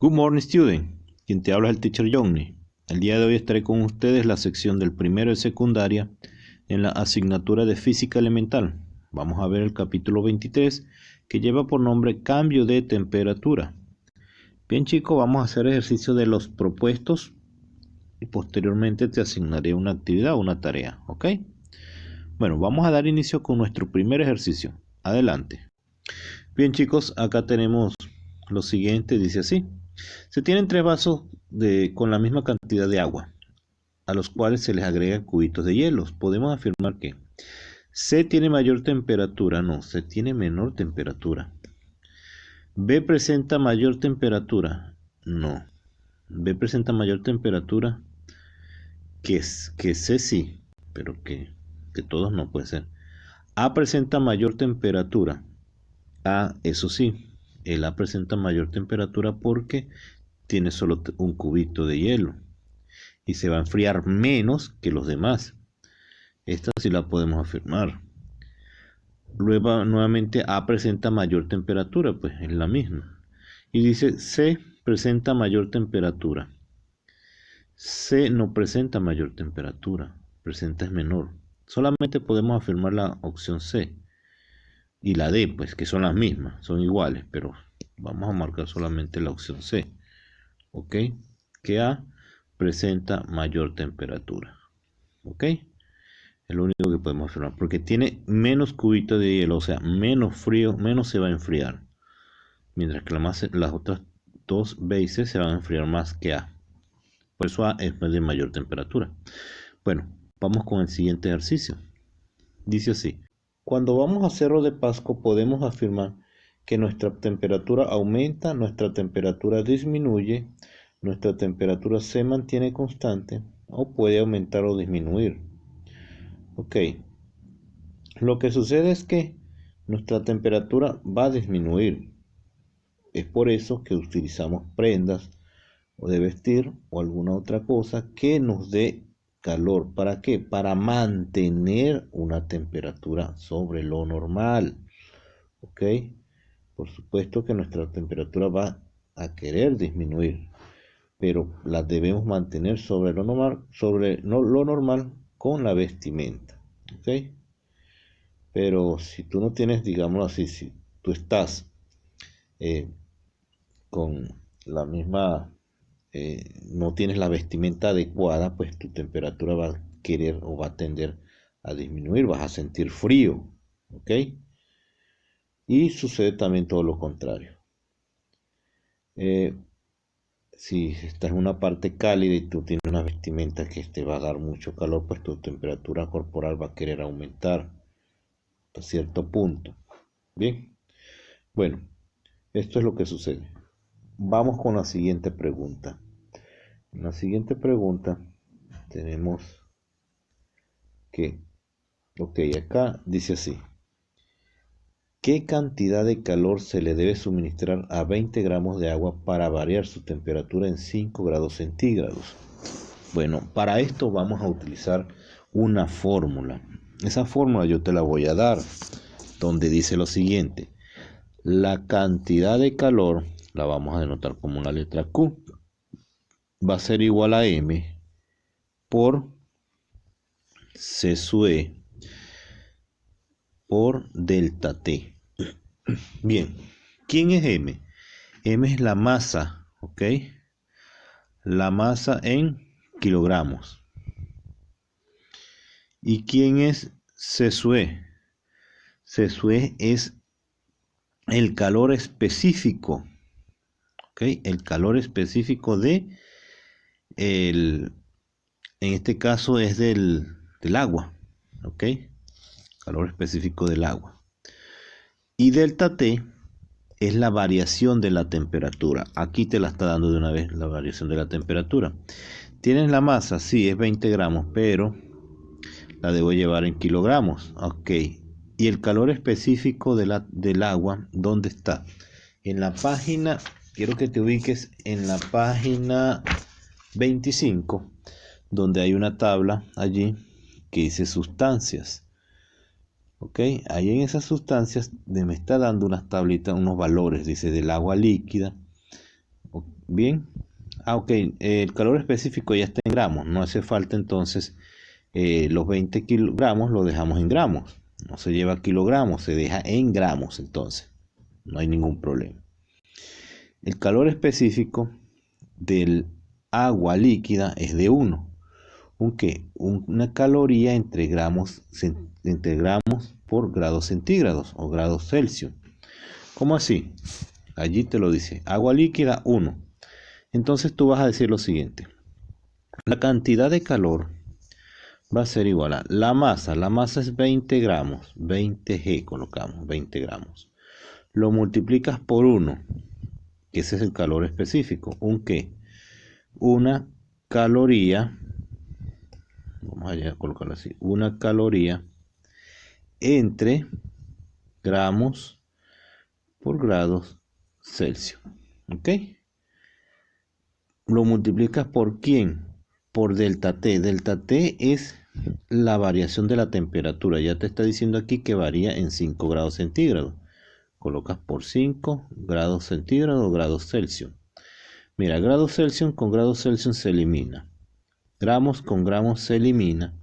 Good morning, student. Quien te habla es el teacher Johnny. El día de hoy estaré con ustedes la sección del primero de secundaria en la asignatura de física elemental. Vamos a ver el capítulo 23 que lleva por nombre cambio de temperatura. Bien chicos, vamos a hacer ejercicio de los propuestos y posteriormente te asignaré una actividad o una tarea, ¿ok? Bueno, vamos a dar inicio con nuestro primer ejercicio. Adelante. Bien chicos, acá tenemos lo siguiente, dice así. Se tienen 3 vasos con la misma cantidad de agua, a los cuales se les agregan cubitos de hielos. Podemos afirmar que C tiene mayor temperatura, no, C tiene menor temperatura. B presenta mayor temperatura, no. B presenta mayor temperatura que C sí, pero que todos no puede ser. A presenta mayor temperatura. A, eso sí, el A presenta mayor temperatura porque tiene solo un cubito de hielo y se va a enfriar menos que los demás. Esta sí la podemos afirmar. Luego nuevamente A presenta mayor temperatura, pues es la misma. Y dice C presenta mayor temperatura. C no presenta mayor temperatura, presenta es menor. Solamente podemos afirmar la opción C y la D, pues que son las mismas, son iguales, pero vamos a marcar solamente la opción C. ¿Ok? Que A presenta mayor temperatura. ¿Ok? Es lo único que podemos afirmar. Porque tiene menos cubitos de hielo, o sea, menos frío, menos se va a enfriar. Mientras que las otras dos B y C se van a enfriar más que A. Por eso A es de mayor temperatura. Bueno, vamos con el siguiente ejercicio. Dice así. Cuando vamos a Cerro de Pasco podemos afirmar que nuestra temperatura aumenta, nuestra temperatura disminuye, nuestra temperatura se mantiene constante o puede aumentar o disminuir. Ok. Lo que sucede es que nuestra temperatura va a disminuir. Es por eso que utilizamos prendas o de vestir o alguna otra cosa que nos dé calor. ¿Para qué? Para mantener una temperatura sobre lo normal. ¿Ok? Por supuesto que nuestra temperatura va a querer disminuir, pero la debemos mantener sobre lo normal con la vestimenta. ¿Ok? Pero si tú no tienes, digamos así, si tú estás con la misma, no tienes la vestimenta adecuada, pues tu temperatura va a querer o va a tender a disminuir, vas a sentir frío. ¿Ok? Y sucede también todo lo contrario. Si estás en una parte cálida y tú tienes una vestimenta que te va a dar mucho calor, pues tu temperatura corporal va a querer aumentar hasta cierto punto. Bien, bueno, esto es lo que sucede. Vamos con la siguiente pregunta. En la siguiente pregunta tenemos que, ok, acá dice así. ¿Qué cantidad de calor se le debe suministrar a 20 gramos de agua para variar su temperatura en 5 grados centígrados? Bueno, para esto vamos a utilizar una fórmula. Esa fórmula yo te la voy a dar, donde dice lo siguiente. La cantidad de calor la vamos a denotar como una letra Q. Va a ser igual a M por C sub E por delta T. Bien, ¿quién es M? M es la masa, ¿ok? La masa en kilogramos. ¿Y quién es C sub E? C sub E es el calor específico, ¿ok? El calor específico en este caso es del agua, ¿ok? Calor específico del agua. Y delta T es la variación de la temperatura. Aquí te la está dando de una vez la variación de la temperatura. Tienes la masa, sí, es 20 gramos, pero la debo llevar en kilogramos. Ok. Y el calor específico del agua, ¿dónde está? En la página, quiero que te ubiques en la página 25, donde hay una tabla allí que dice sustancias. Ok, ahí en esas sustancias me está dando unas tablitas, unos valores, dice del agua líquida, Bien. Ok, el calor específico ya está en gramos. No hace falta entonces los 20 kilogramos lo dejamos en gramos. No se lleva kilogramos, se deja en gramos entonces. No hay ningún problema. El calor específico del agua líquida es de 1. Una caloría entre gramos por grados centígrados o grados Celsius. ¿Cómo así? Allí te lo dice. Agua líquida 1. Entonces tú vas a decir lo siguiente. La cantidad de calor va a ser igual a la masa. La masa es 20 gramos. 20G colocamos, 20 gramos. Lo multiplicas por 1, que ese es el calor específico. Una caloría, vamos a colocarlo así, una caloría entre gramos por grados Celsius. ¿Ok? Lo multiplicas por ¿quién? Por delta T. Delta T es la variación de la temperatura. Ya te está diciendo aquí que varía en 5 grados centígrados. Colocas por 5 grados centígrados o grados Celsius. Mira, grados Celsius con grados Celsius se elimina. Gramos con gramos se elimina.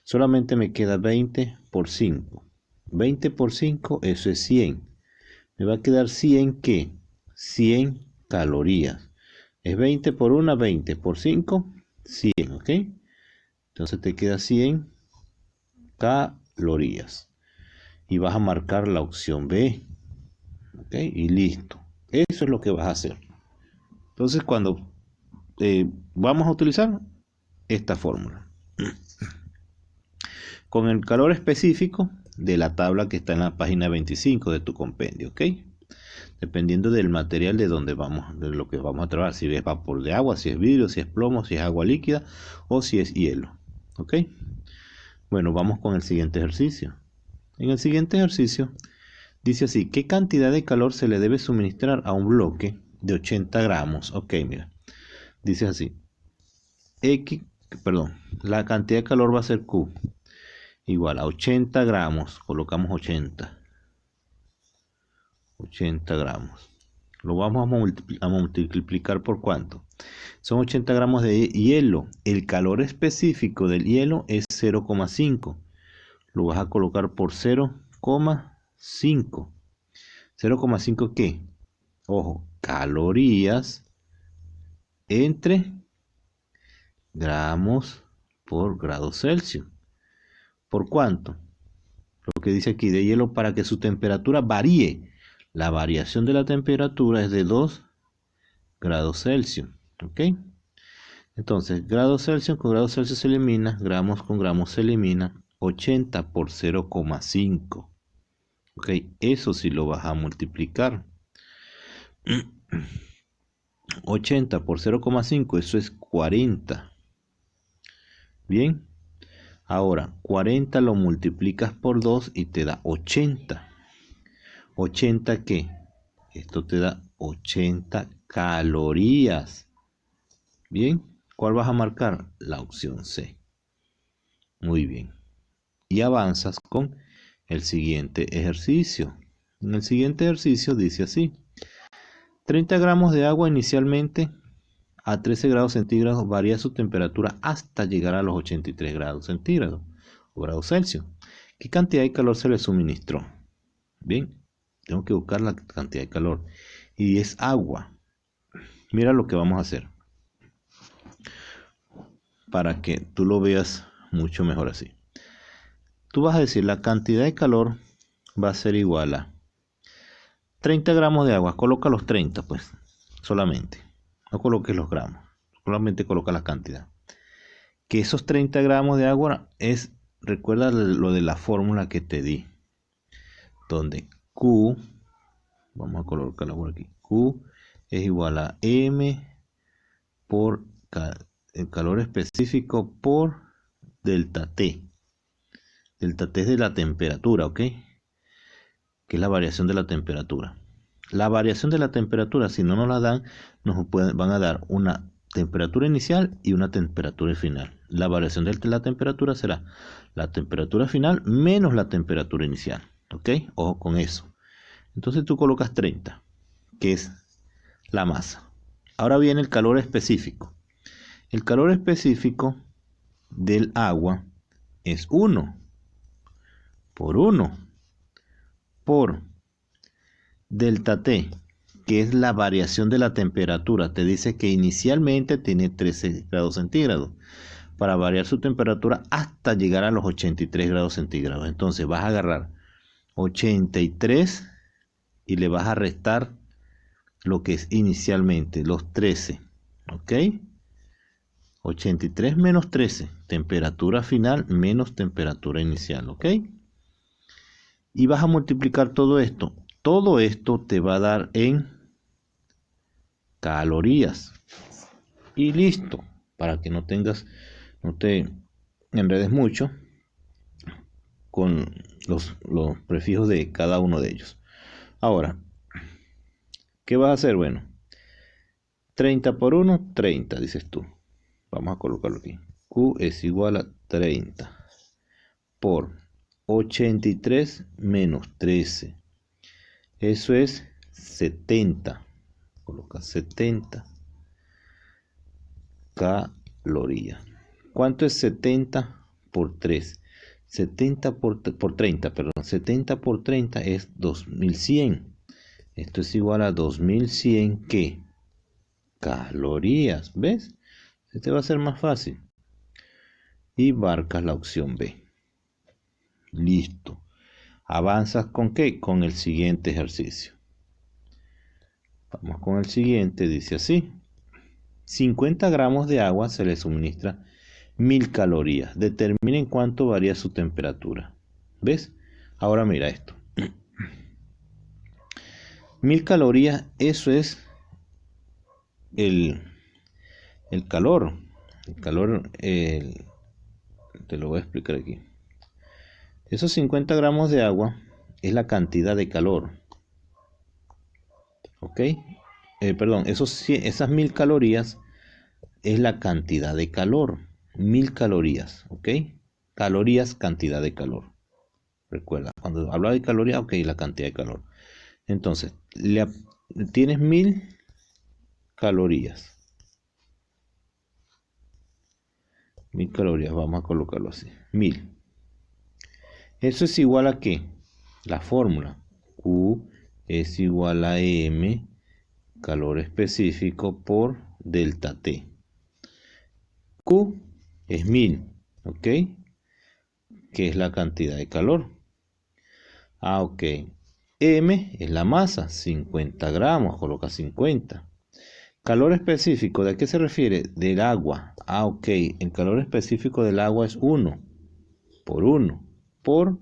Solamente me queda 20 por 5. 20 por 5, eso es 100. Me va a quedar 100, ¿qué? 100 calorías. Es 20 por 1, 20 por 5, 100, ¿ok? Entonces te queda 100 calorías. Y vas a marcar la opción B. ¿Ok? Y listo. Eso es lo que vas a hacer. Entonces cuando vamos a utilizar esta fórmula. Con el calor específico de la tabla que está en la página 25 de tu compendio, ¿ok? Dependiendo del material de lo que vamos a trabajar, si es vapor de agua, si es vidrio, si es plomo, si es agua líquida o si es hielo, ¿ok? Bueno, vamos con el siguiente ejercicio. En el siguiente ejercicio dice así: ¿qué cantidad de calor se le debe suministrar a un bloque de 80 gramos? Ok, mira, dice así: la cantidad de calor va a ser Q igual a 80 gramos, colocamos 80 gramos. Lo vamos a multiplicar por ¿cuánto? Son 80 gramos de hielo. El calor específico del hielo es 0,5. Lo vas a colocar por 0,5. ¿0,5 qué? Ojo, calorías entre gramos por grado Celsius. ¿Por cuánto? Lo que dice aquí de hielo, para que su temperatura varíe. La variación de la temperatura es de 2 grados Celsius. ¿Ok? Entonces, grados Celsius con grados Celsius se elimina, gramos con gramos se elimina, 80 por 0,5. ¿Ok? Eso sí lo vas a multiplicar. 80 por 0,5, eso es 40. Bien. Ahora, 40 lo multiplicas por 2 y te da 80. ¿80 qué? Esto te da 80 calorías. Bien. ¿Cuál vas a marcar? La opción C. Muy bien. Y avanzas con el siguiente ejercicio. En el siguiente ejercicio dice así: 30 gramos de agua inicialmente a 13 grados centígrados varía su temperatura hasta llegar a los 83 grados centígrados o grados Celsius. ¿Qué cantidad de calor se le suministró? Bien, tengo que buscar la cantidad de calor. Y es agua. Mira lo que vamos a hacer para que tú lo veas mucho mejor así. Tú vas a decir la cantidad de calor va a ser igual a 30 gramos de agua. Coloca los 30, pues, solamente. No coloques los gramos, solamente coloca la cantidad. Que esos 30 gramos de agua es, recuerda lo de la fórmula que te di, donde Q, vamos a colocarla por aquí, Q es igual a M por el calor específico por delta T. Delta T es de la temperatura, ¿ok? Que es la variación de la temperatura. La variación de la temperatura, si no nos la dan, van a dar una temperatura inicial y una temperatura final. La variación de la temperatura será la temperatura final menos la temperatura inicial. ¿Ok? Ojo con eso. Entonces tú colocas 30, que es la masa. Ahora viene el calor específico. El calor específico del agua es 1 por 1 por delta T, que es la variación de la temperatura. Te dice que inicialmente tiene 13 grados centígrados para variar su temperatura hasta llegar a los 83 grados centígrados. Entonces vas a agarrar 83 y le vas a restar lo que es inicialmente, los 13. ¿Ok? 83 menos 13, temperatura final menos temperatura inicial. ¿Ok? Y vas a multiplicar todo esto. Todo esto te va a dar en calorías. Y listo. Para que no te enredes mucho con los prefijos de cada uno de ellos. Ahora, ¿qué vas a hacer? Bueno, 30 por 1, 30, dices tú. Vamos a colocarlo aquí. Q es igual a 30 por 83 menos 13. Eso es 70. Coloca 70 calorías. ¿Cuánto es 70 por 3? 70 por 30, perdón. 70 por 30 es 2100. Esto es igual a 2100, ¿qué? Calorías, ¿ves? Se te va a hacer más fácil. Y marcas la opción B. Listo. ¿Avanzas con qué? Con el siguiente ejercicio. Vamos con el siguiente, dice así. 50 gramos de agua se le suministra 1000 calorías. Determinen cuánto varía su temperatura. ¿Ves? Ahora mira esto. 1000 calorías, eso es el calor. El calor, te lo voy a explicar aquí. Esos 50 gramos de agua es la cantidad de calor. ¿Ok? Perdón, esas 1000 calorías es la cantidad de calor. 1000 calorías, ¿ok? Calorías, cantidad de calor. Recuerda, cuando habla de calorías, ok, la cantidad de calor. Entonces, tienes 1000 calorías. 1000 calorías, vamos a colocarlo así. 1000. Eso es igual a ¿qué? La fórmula. Q es igual a M, calor específico, por delta T. Q es 1000, ¿ok? Que es la cantidad de calor. Ah, ok. M es la masa, 50 gramos, coloca 50. Calor específico, ¿de qué se refiere? Del agua. Ah, ok. El calor específico del agua es 1 por 1 por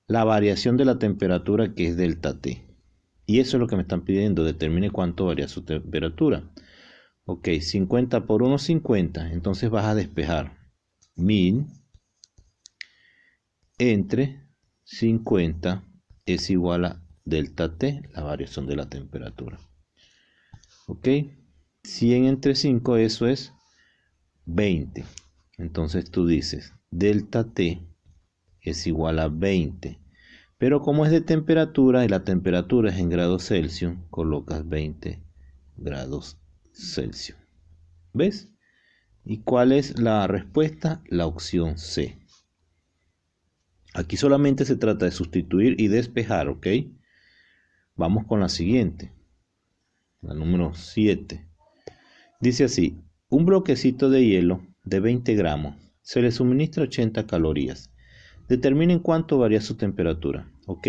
la variación de la temperatura, que es delta T. Y eso es lo que me están pidiendo. Determine cuánto varía su temperatura. Ok, 50 por 1, 50. Entonces vas a despejar 1000 entre 50 es igual a delta T, la variación de la temperatura. Ok, 100 entre 5, eso es 20. Entonces tú dices delta T es igual a 20. Pero como es de temperatura y la temperatura es en grados Celsius, colocas 20 grados Celsius. ¿Ves? ¿Y cuál es la respuesta? La opción C. Aquí solamente se trata de sustituir y despejar, ¿ok? Vamos con la siguiente. La número 7. Dice así: un bloquecito de hielo de 20 gramos se le suministra 80 calorías. Determinen cuánto varía su temperatura. Ok.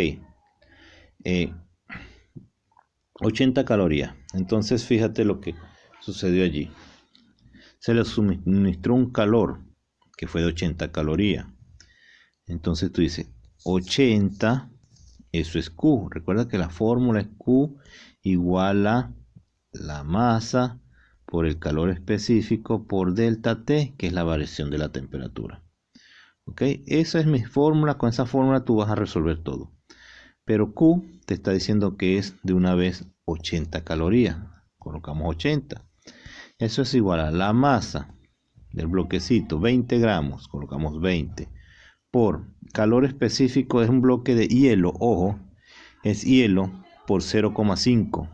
80 calorías. Entonces fíjate lo que sucedió allí. Se le suministró un calor que fue de 80 calorías. Entonces tú dices 80, eso es Q. Recuerda que la fórmula es Q igual a la masa por el calor específico por delta T, que es la variación de la temperatura. ¿Ok? Esa es mi fórmula. Con esa fórmula tú vas a resolver todo. Pero Q te está diciendo que es de una vez 80 calorías. Colocamos 80. Eso es igual a la masa del bloquecito, 20 gramos. Colocamos 20. Por calor específico, es un bloque de hielo. Ojo, es hielo por 0,5.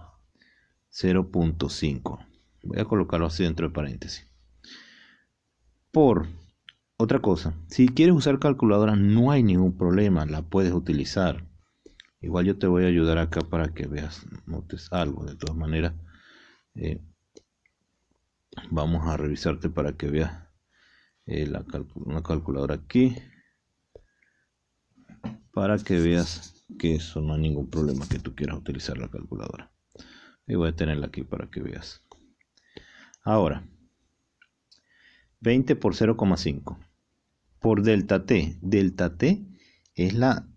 0.5. Voy a colocarlo así dentro de paréntesis. Por otra cosa, si quieres usar calculadora no hay ningún problema, la puedes utilizar. Igual yo te voy a ayudar acá para que veas, notes algo. De todas maneras, vamos a revisarte para que veas una calculadora aquí. Para que veas que eso no hay ningún problema que tú quieras utilizar la calculadora. Y voy a tenerla aquí para que veas. Ahora, 20 por 0,5 por delta T. Delta T es la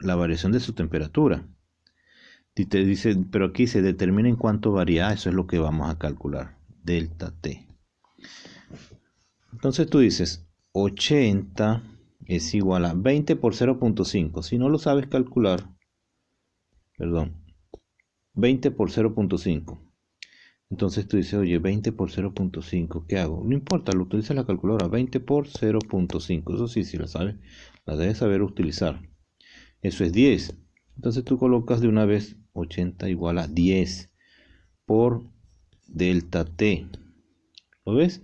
variación de su temperatura. Y te dice, pero aquí se determina en cuánto varía. Eso es lo que vamos a calcular. Delta T. Entonces tú dices 80 es igual a 20 por 0,5. Si no lo sabes calcular, perdón, 20 por 0,5. Entonces tú dices, oye, 20 por 0,5, ¿qué hago? No importa, lo utiliza la calculadora, 20 por 0,5. Eso sí, si la sabes, la debes saber utilizar. Eso es 10. Entonces tú colocas de una vez 80 igual a 10 por delta T. ¿Lo ves?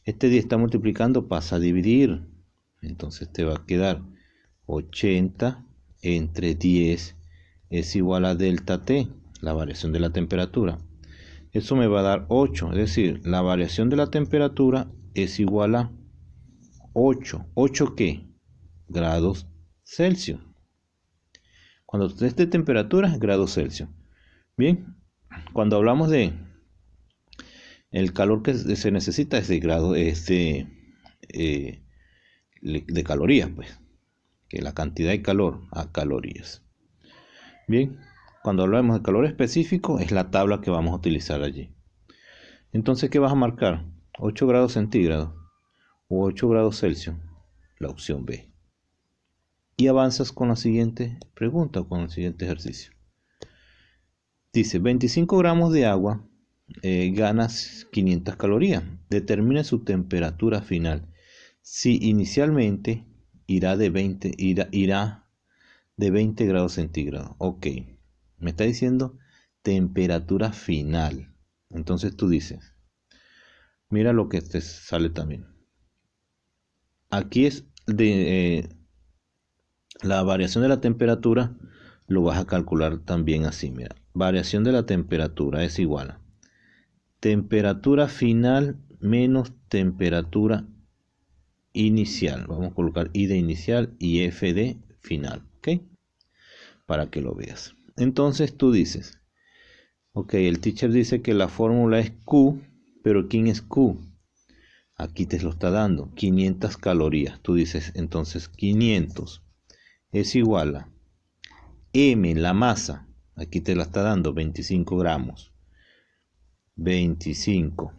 Este 10 está multiplicando, pasa a dividir. Entonces te va a quedar 80 entre 10 es igual a delta T, la variación de la temperatura. Eso me va a dar 8, es decir, la variación de la temperatura es igual a 8. ¿8 qué? Grados Celsius. Cuando estés de temperatura, grados Celsius. Bien, cuando hablamos de el calor que se necesita es de grado, de calorías, pues, que la cantidad de calor a calorías. Bien, cuando hablamos de calor específico es la tabla que vamos a utilizar allí. Entonces, ¿qué vas a marcar? 8 grados centígrados o 8 grados Celsius, la opción B. Y avanzas con la siguiente pregunta o con el siguiente ejercicio. Dice, 25 gramos de agua ganas 500 calorías. Determina su temperatura final. Si inicialmente irá de 20 grados centígrados. Ok, me está diciendo temperatura final. Entonces tú dices, mira lo que te sale también. Aquí es de la variación de la temperatura, lo vas a calcular también así. Mira, variación de la temperatura es igual a temperatura final menos temperatura inicial. Vamos a colocar I de inicial y F de final. ¿Ok? Para que lo veas. Entonces tú dices, ok, el teacher dice que la fórmula es Q, pero ¿quién es Q? Aquí te lo está dando, 500 calorías. Tú dices, entonces 500 es igual a M, la masa. Aquí te la está dando, 25 gramos. 25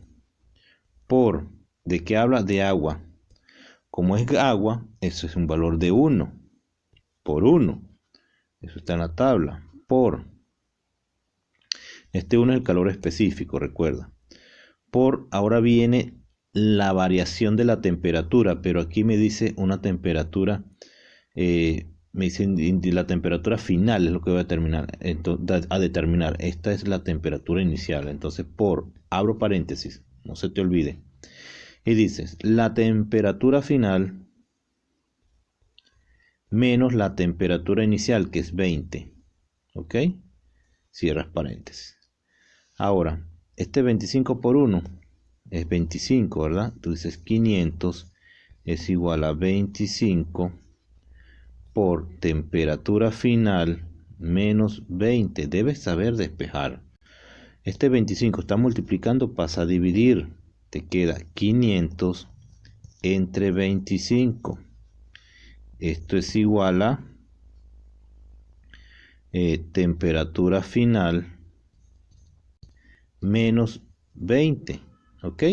por, ¿de qué habla? De agua. Como es agua, eso es un valor de 1 por 1. Eso está en la tabla. Por, este 1 es el calor específico, recuerda. Por, ahora viene la variación de la temperatura, pero aquí me dice una temperatura, me dicen la temperatura final es lo que voy a determinar. Entonces, a determinar, esta es la temperatura inicial. Entonces, por, abro paréntesis, no se te olvide. Y dices, la temperatura final menos la temperatura inicial, que es 20. ¿Ok? Cierras paréntesis. Ahora, este 25 por 1 es 25, ¿verdad? Tú dices 500 es igual a 25 por temperatura final menos 20. Debes saber despejar. Este 25 está multiplicando, pasa a dividir. Te queda 500 entre 25. Esto es igual a temperatura final menos 20. ¿Ok?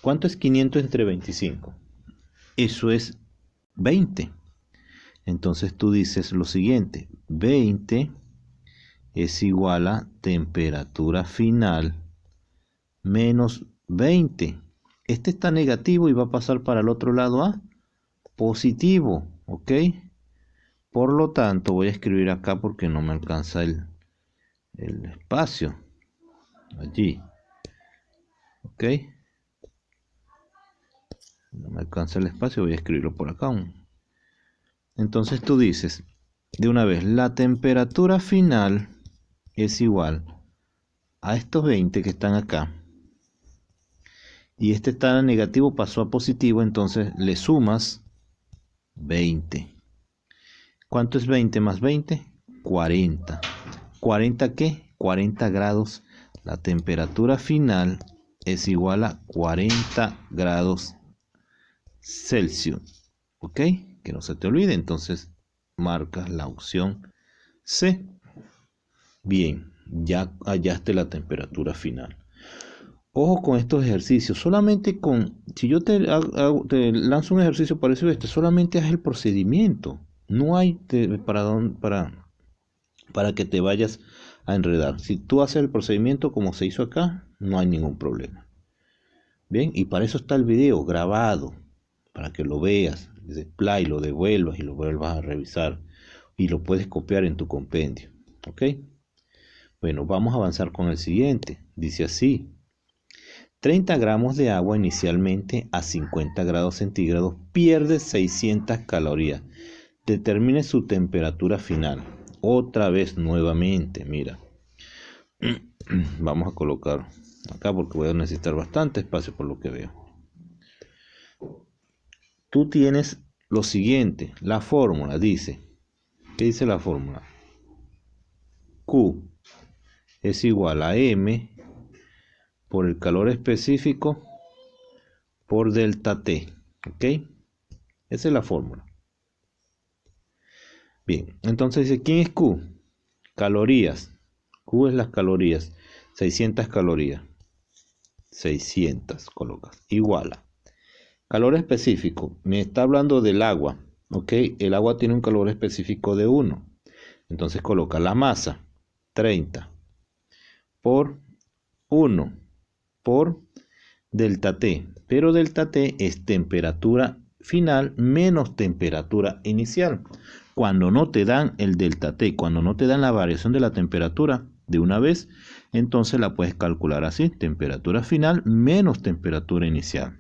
¿Cuánto es 500 entre 25? Eso es 20. Entonces tú dices lo siguiente, 20 es igual a temperatura final menos 20. Este está negativo y va a pasar para el otro lado a positivo, ¿ok? Por lo tanto, voy a escribir acá porque no me alcanza el espacio. allí. Ok. No me alcanza el espacio, voy a escribirlo por acá. Entonces tú dices, de una vez, la temperatura final es igual a estos 20 que están acá. Y este está negativo, pasó a positivo, entonces le sumas 20. ¿Cuánto es 20 más 20? 40. ¿40 qué? 40 grados. La temperatura final es igual a 40 grados Celsius. ¿Ok? Que no se te olvide, entonces marcas la opción C. Bien, ya hallaste la temperatura final. Ojo con estos ejercicios, solamente si yo te lanzo un ejercicio parecido a este, solamente haz el procedimiento. No hay para que te vayas a enredar. Si tú haces el procedimiento como se hizo acá, no hay ningún problema. Bien, y para eso está el video grabado, para que lo veas, desde play, lo devuelvas y lo vuelvas a revisar. Y lo puedes copiar en tu compendio. ¿Ok? Bueno, vamos a avanzar con el siguiente. Dice así. 30 gramos de agua inicialmente a 50 grados centígrados pierde 600 calorías. Determine su temperatura final. Otra vez nuevamente, mira. Vamos a colocar acá porque voy a necesitar bastante espacio por lo que veo. Tú tienes lo siguiente, la fórmula dice, ¿qué dice la fórmula? Q es igual a M por el calor específico por delta T, ¿ok? Esa es la fórmula. Bien, entonces dice, ¿quién es Q? Calorías. Q es las calorías, 600 calorías. 600 colocas, igual a. Calor específico, me está hablando del agua, ¿ok? El agua tiene un calor específico de 1. Entonces coloca la masa, 30, por 1, por delta T. Pero delta T es temperatura final menos temperatura inicial. Cuando no te dan el delta T, cuando no te dan la variación de la temperatura de una vez, entonces la puedes calcular así, temperatura final menos temperatura inicial.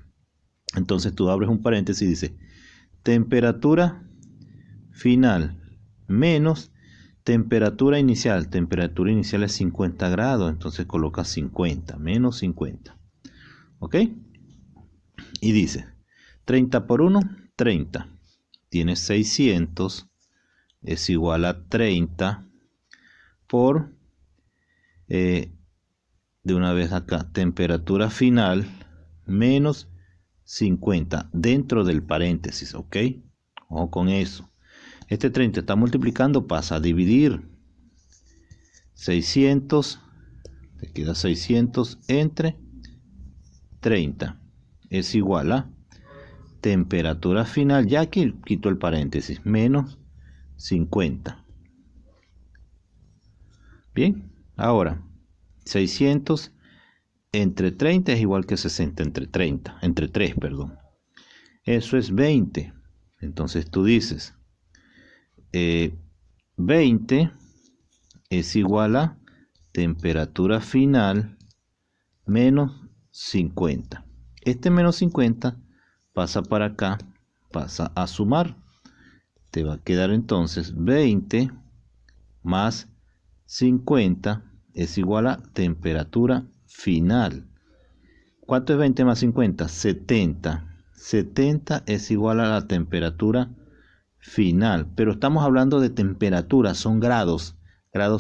Entonces tú abres un paréntesis y dices, temperatura final menos temperatura inicial es 50 grados, entonces colocas 50, menos 50. ¿Ok? Y dice, 30 por 1, 30. Tienes 600, es igual a 30 por, de una vez acá, temperatura final menos 50 dentro del paréntesis, ¿ok? Ojo con eso. Este 30 está multiplicando, pasa a dividir 600, te queda 600 entre 30. Es igual a temperatura final, ya aquí quito el paréntesis, menos 50. Bien, ahora 600 entre 30 es igual que 60 entre 30, entre 3, perdón. Eso es 20. Entonces tú dices, 20 es igual a temperatura final menos 50. Este menos 50 pasa para acá, pasa a sumar. Te va a quedar entonces 20 más 50 es igual a temperatura final. ¿Cuánto es 20 más 50? 70. 70 es igual a la temperatura final. Pero estamos hablando de temperatura, son grados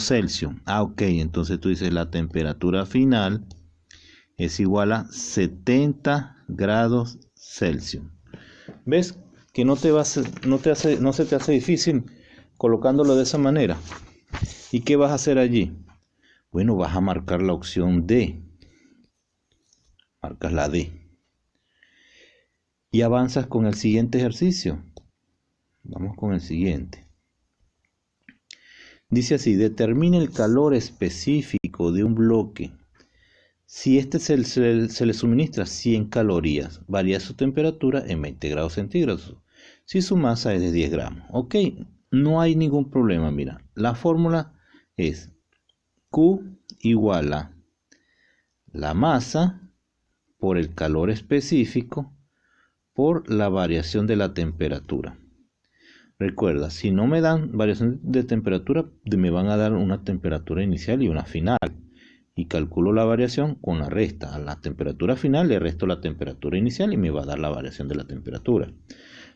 Celsius. Ah, ok, entonces tú dices la temperatura final es igual a 70 grados Celsius. ¿Ves que no se te hace difícil colocándolo de esa manera? ¿Y qué vas a hacer allí? Bueno, vas a marcar la opción D. Marcas la D. Y avanzas con el siguiente ejercicio. Vamos con el siguiente. Dice así, determine el calor específico de un bloque. Si este se le suministra 100 calorías, varía su temperatura en 20 grados centígrados. Si su masa es de 10 gramos. Ok, no hay ningún problema. Mira, la fórmula es Q igual a la masa por el calor específico por la variación de la temperatura. Recuerda, si no me dan variación de temperatura, me van a dar una temperatura inicial y una final. Y calculo la variación con la resta. A la temperatura final le resto la temperatura inicial y me va a dar la variación de la temperatura.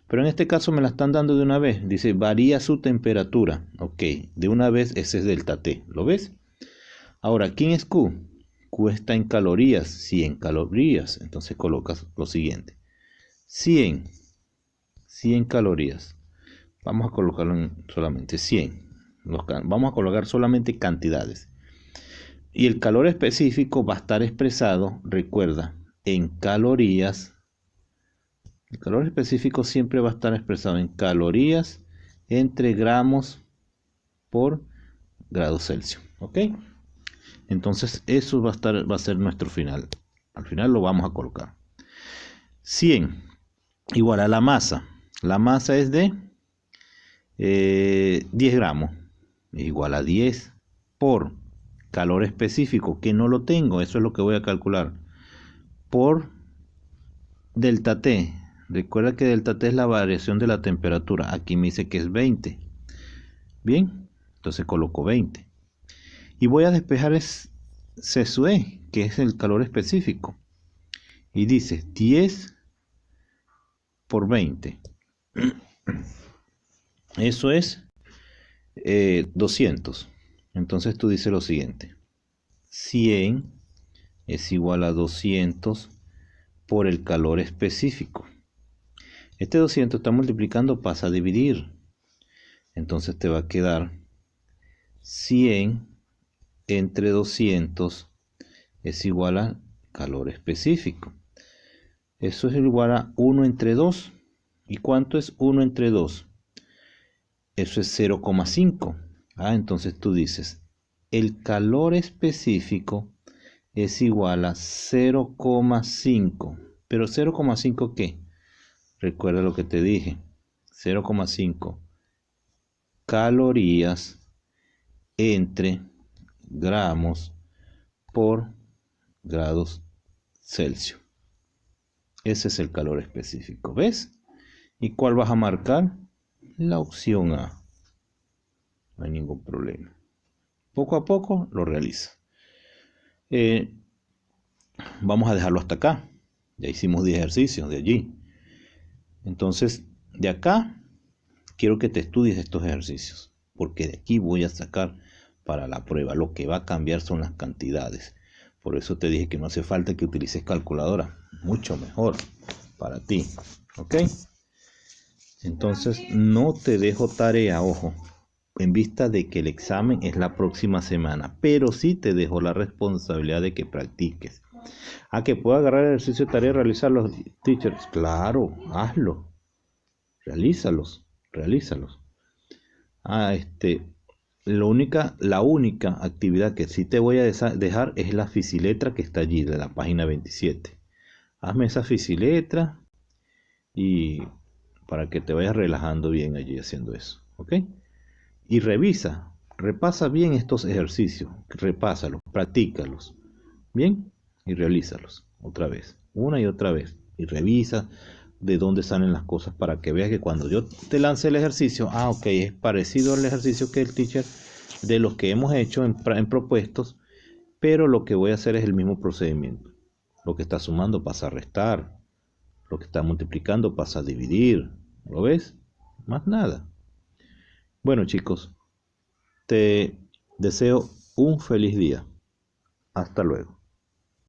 Pero en este caso me la están dando de una vez. Dice, varía su temperatura. Ok, de una vez ese es delta T. ¿Lo ves? Ahora, ¿quién es Q? Q está en calorías. 100 calorías. Entonces colocas lo siguiente. 100 calorías. Vamos a colocarlo en solamente 100. Vamos a colocar solamente cantidades. Y el calor específico va a estar expresado, recuerda, en calorías. El calor específico siempre va a estar expresado en calorías entre gramos por grado Celsius. ¿Ok? Entonces eso va a ser nuestro final. Al final lo vamos a colocar. 100 igual a la masa. La masa es de 10 gramos. Igual a 10 por calor específico, que no lo tengo. Eso es lo que voy a calcular. Por delta T. Recuerda que delta T es la variación de la temperatura. Aquí me dice que es 20. Bien, entonces coloco 20. Y voy a despejar C sub E, que es el calor específico. Y dice 10 por 20. Eso es 200. Entonces tú dices lo siguiente. 100 es igual a 200 por el calor específico. Este 200 está multiplicando, pasa a dividir. Entonces te va a quedar 100 entre 200 es igual a calor específico. Eso es igual a 1 entre 2. ¿Y cuánto es 1 entre 2? Eso es 0,5. Entonces tú dices, el calor específico es igual a 0,5. ¿Pero 0,5 qué? Recuerda lo que te dije. 0,5 calorías entre gramos por grados Celsius. Ese es el calor específico. ¿Ves? ¿Y cuál vas a marcar? La opción A. No hay ningún problema. Poco a poco lo realiza. Vamos a dejarlo hasta acá. Ya hicimos 10 ejercicios de allí. Entonces, de acá, quiero que te estudies estos ejercicios. Porque de aquí voy a sacar para la prueba. Lo que va a cambiar son las cantidades. Por eso te dije que no hace falta que utilices calculadora. Mucho mejor para ti. ¿Ok? Entonces, no te dejo tarea, ojo. En vista de que el examen es la próxima semana, pero sí te dejo la responsabilidad de que practiques. Que pueda agarrar el ejercicio de tarea y realizarlos, teachers. Claro, hazlo. Realízalos. La única actividad que sí te voy a dejar es la fisiletra que está allí de la página 27. Hazme esa fisiletra y para que te vayas relajando bien allí haciendo eso, ¿ok? Y repasa bien estos ejercicios, repásalos, practícalos, ¿bien? Y realízalos otra vez, una y otra vez, y revisa de dónde salen las cosas para que veas que cuando yo te lance el ejercicio, ok, es parecido al ejercicio que el teacher de los que hemos hecho en propuestos, pero lo que voy a hacer es el mismo procedimiento. Lo que está sumando pasa a restar, lo que está multiplicando pasa a dividir, ¿lo ves? Más nada. Bueno, chicos, te deseo un feliz día. Hasta luego.